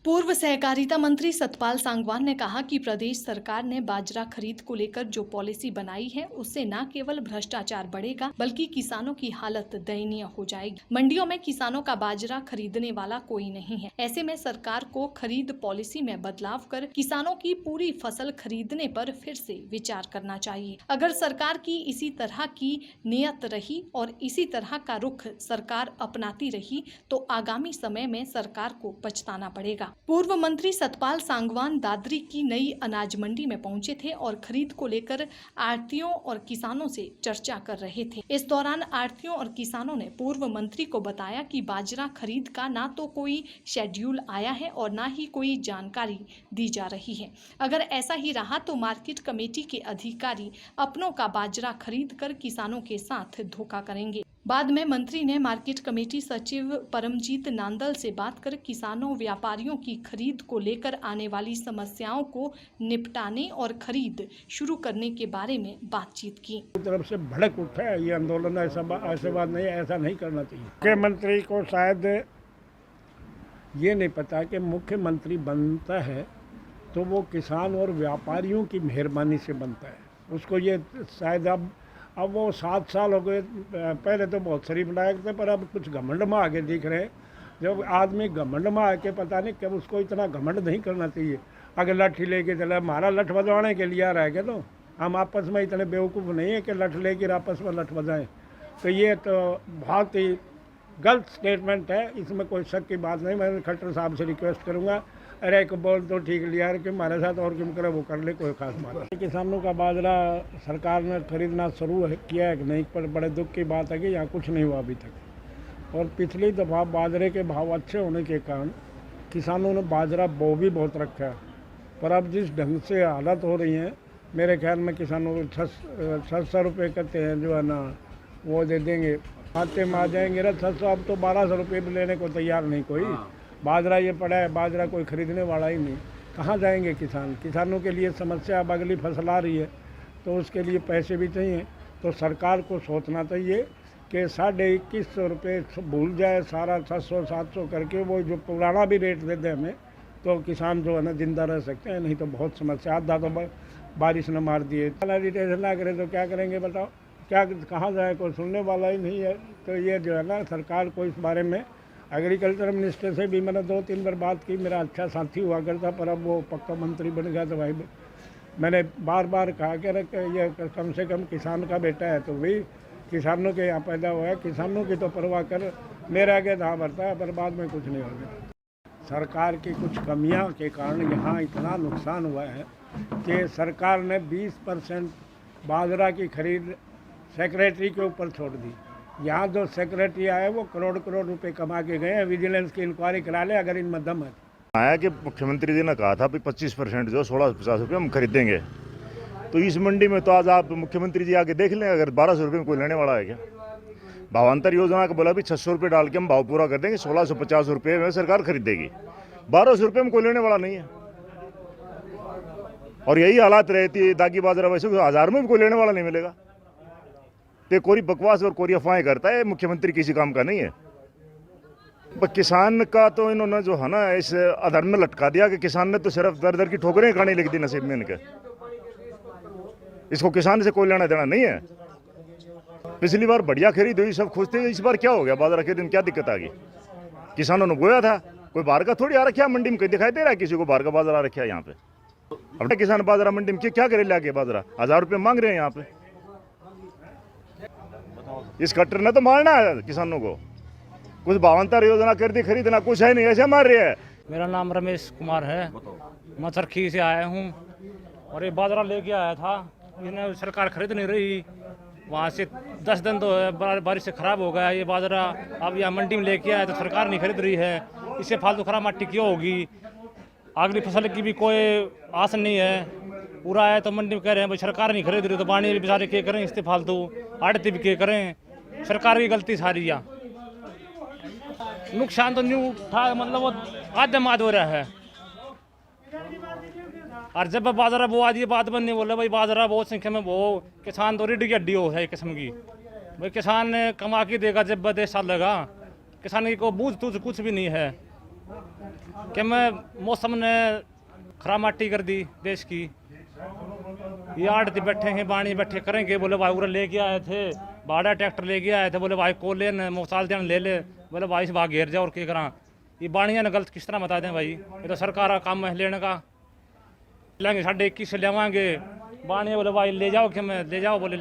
पूर्व सहकारिता मंत्री सतपाल सांगवान ने कहा कि प्रदेश सरकार ने बाजरा खरीद को लेकर जो पॉलिसी बनाई है उससे न केवल भ्रष्टाचार बढ़ेगा बल्कि किसानों की हालत दयनीय हो जाएगी। मंडियों में किसानों का बाजरा खरीदने वाला कोई नहीं है। ऐसे में सरकार को खरीद पॉलिसी में बदलाव कर किसानों की पूरी फसल खरीदने पर फिर से विचार करना चाहिए। अगर सरकार की इसी तरह की नियत रही और इसी तरह का रुख सरकार अपनाती रही तो आगामी समय में सरकार को पछताना पड़ेगा। पूर्व मंत्री सतपाल सांगवान दादरी की नई अनाज मंडी में पहुंचे थे और खरीद को लेकर आढ़तियों और किसानों से चर्चा कर रहे थे। इस दौरान आढ़तियों और किसानों ने पूर्व मंत्री को बताया कि बाजरा खरीद का ना तो कोई शेड्यूल आया है और ना ही कोई जानकारी दी जा रही है। अगर ऐसा ही रहा तो मार्केट कमेटी के अधिकारी अपनों का बाजरा खरीद कर किसानों के साथ धोखा करेंगे। बाद में मंत्री ने मार्केट कमेटी सचिव परमजीत नांदल से बात कर किसानों व्यापारियों की खरीद को लेकर आने वाली समस्याओं को निपटाने और खरीद शुरू करने के बारे में बातचीत की। तरफ से भड़क उठा है ये आंदोलन, ऐसा बात नहीं, ऐसा नहीं करना चाहिए। मुख्यमंत्री को शायद ये नहीं पता कि मुख्यमंत्री बनता है तो वो किसान और व्यापारियों की मेहरबानी से बनता है। उसको ये शायद अब वो 7 साल हो गए, पहले तो बहुत शरीफ लायक थे पर अब कुछ घमंड में आगे दिख रहे हैं। जब आदमी घमंड में आके पता नहीं कब उसको इतना घमंड नहीं करना चाहिए। अगर लाठी लेके चला, हमारा लठ बजवाने के लिए आ रहा है क्या? तो हम आपस में इतने बेवकूफ़ नहीं है कि लठ लेकर आपस में लठ बजाएं। तो ये तो बहुत ही गलत स्टेटमेंट है, इसमें कोई शक की बात नहीं। मैं खट्टर साहब से रिक्वेस्ट करूँगा, अरे एक बोल तो ठीक लिया कि हमारे साथ और क्यों करे वो कर ले, कोई खास बात नहीं। किसानों का बाजरा सरकार ने खरीदना शुरू किया है कि नहीं, पर बड़े दुख की बात है कि यहाँ कुछ नहीं हुआ अभी तक। और पिछली दफ़ा बाजरे के भाव अच्छे होने के कारण किसानों ने बाजरा बो भी बहुत रखा है, पर अब जिस ढंग से हालत हो रही है मेरे ख्याल में किसानों को 600 रुपये करते हैं जो है ना वो दे देंगे, खाते में आ जाएंगे ना 600। अब तो 1200 रुपये भी लेने को तैयार नहीं कोई। बाजरा ये पड़ा है, बाजरा कोई ख़रीदने वाला ही नहीं। कहाँ जाएंगे किसान? किसानों के लिए समस्या, अब अगली फसल आ रही है तो उसके लिए पैसे भी चाहिए। तो सरकार को सोचना चाहिए कि 2150 रुपये भूल जाए, सारा 600-700 करके वो जो पुराना भी रेट दे दे हमें, तो किसान जो है ना जिंदा रह सकते हैं। नहीं तो बहुत समस्या, आधा तो बारिश ने मार दिए। एडिटेशन ना करे तो क्या करेंगे बताओ? क्या कहाँ जाए? कोई सुनने वाला ही नहीं है। तो ये जो है ना सरकार को इस बारे में, एग्रीकल्चर मिनिस्टर से भी मैंने 2-3 बार बात की, मेरा अच्छा साथी हुआ करता, पर अब वो पक्का मंत्री बन गया। तो भाई मैंने बार बार कहा कि ये कम से कम किसान का बेटा है, तो वही किसानों के यहाँ पैदा हुआ है, किसानों की तो परवाह कर, मेरे आगे दाँव भरता है, पर बाद में कुछ नहीं होगा। सरकार की कुछ कमियां के कारण यहाँ इतना नुकसान हुआ है कि सरकार ने 20% बाजरा की खरीद सेक्रेटरी के ऊपर छोड़ दी। यहाँ जो सेक्रेटरी आए वो करोड़ रुपए कमा के गए हैं। विजिलेंस की इंक्वायरी करा ले अगर इनमें दम है। आया कि मुख्यमंत्री जी ने कहा था कि 25% जो 1650 रुपये हम खरीदेंगे, तो इस मंडी में तो आज आप मुख्यमंत्री जी आके देख लें, अगर 1200 रुपये में कोई लेने वाला है क्या? भावांतर योजना का बोला भी 600 रुपये डाल के हम भाव पूरा कर देंगे, 1650 रुपये में सरकार खरीदेगी, 1200 रुपये में कोई लेने वाला नहीं है। और यही हालात रहती है दागी बाजरा, वैसे 1000 में भी कोई लेने वाला नहीं मिलेगा। तो कोरी बकवास और कोरी अफवाहें करता है, मुख्यमंत्री किसी काम का नहीं है। किसान का तो इन्होंने जो है ना इस अधर्म में लटका दिया कि किसान ने तो सिर्फ दर दर की ठोकरें खाने लिख दी नसीब में इनके। इसको किसान से कोई लेना देना नहीं है। पिछली बार बढ़िया खरीद हुई, सब खुश थे। इस बार क्या हो गया? बाजरा खरीद में क्या दिक्कत आ गई? किसानों ने बोया था, कोई बाहर का थोड़ी आ रखा है मंडी में, कहीं दिखाई दे रहा है किसी को बाहर का बाजरा रखा है यहाँ पे? अपने किसान बाजरा मंडी में क्या करे लाके बाजरा? 1000 रुपये मांग रहे हैं यहाँ पे। इस कट्टर ने तो मारना है किसानों को। कुछ भावांतर योजना कर दी, खरीदना कुछ है नहीं, ऐसे मार रहे हैं। मेरा नाम रमेश कुमार है, मैं चरखी से आया हूँ और ये बाजरा लेके आया था। इन्हें सरकार खरीद नहीं रही, वहाँ से 10 दिन तो बारिश से ख़राब हो गया ये बाजरा। अब यहाँ मंडी में लेके आया तो सरकार नहीं खरीद रही है। इससे फालतू खराब मट्टी क्यों होगी? अगली फसल की भी कोई आस नहीं है। पूरा है तो मंडी में कह रहे हैं भाई सरकार नहीं खरीद रही, तो बाणी भी बेचारे क्या करें? इससे फालतू आड़ती भी क्या करें? सरकार की गलती सारी। यहाँ नुकसान तो न्यू था, मतलब वो आधे हो रहा है। और जब बाजरा वो आज ये बात बनने बोले भाई बाजरा बहुत संख्या में, वो किसान तो रीढ़ की हड्डी हो है किस्म की। भाई किसान ने कमा के देगा जब देश चलेगा, किसान को बूझ तूझ कुछ भी नहीं है कि मैं मौसम ने खराब माटी कर दी देश की। ये आड़ती बैठे हैं, बाणी बैठे करेंगे, बोले भाई उरे लेके आए थे भाड़ा ट्रैक्टर लेके आए थे, बोले भाई कोले ने मोसाल देन ले ले, बोले भाई इस भाग घेर जाओ और क्या करा। ये बाणिया ने गलत किस तरह बता दें भाई, ये तो सरकार का काम है लेने का। लेंगे 21.5 से लेवाएंगे, बाणिया बोले भाई ले जाओ कि मैं ले जाओ, बोले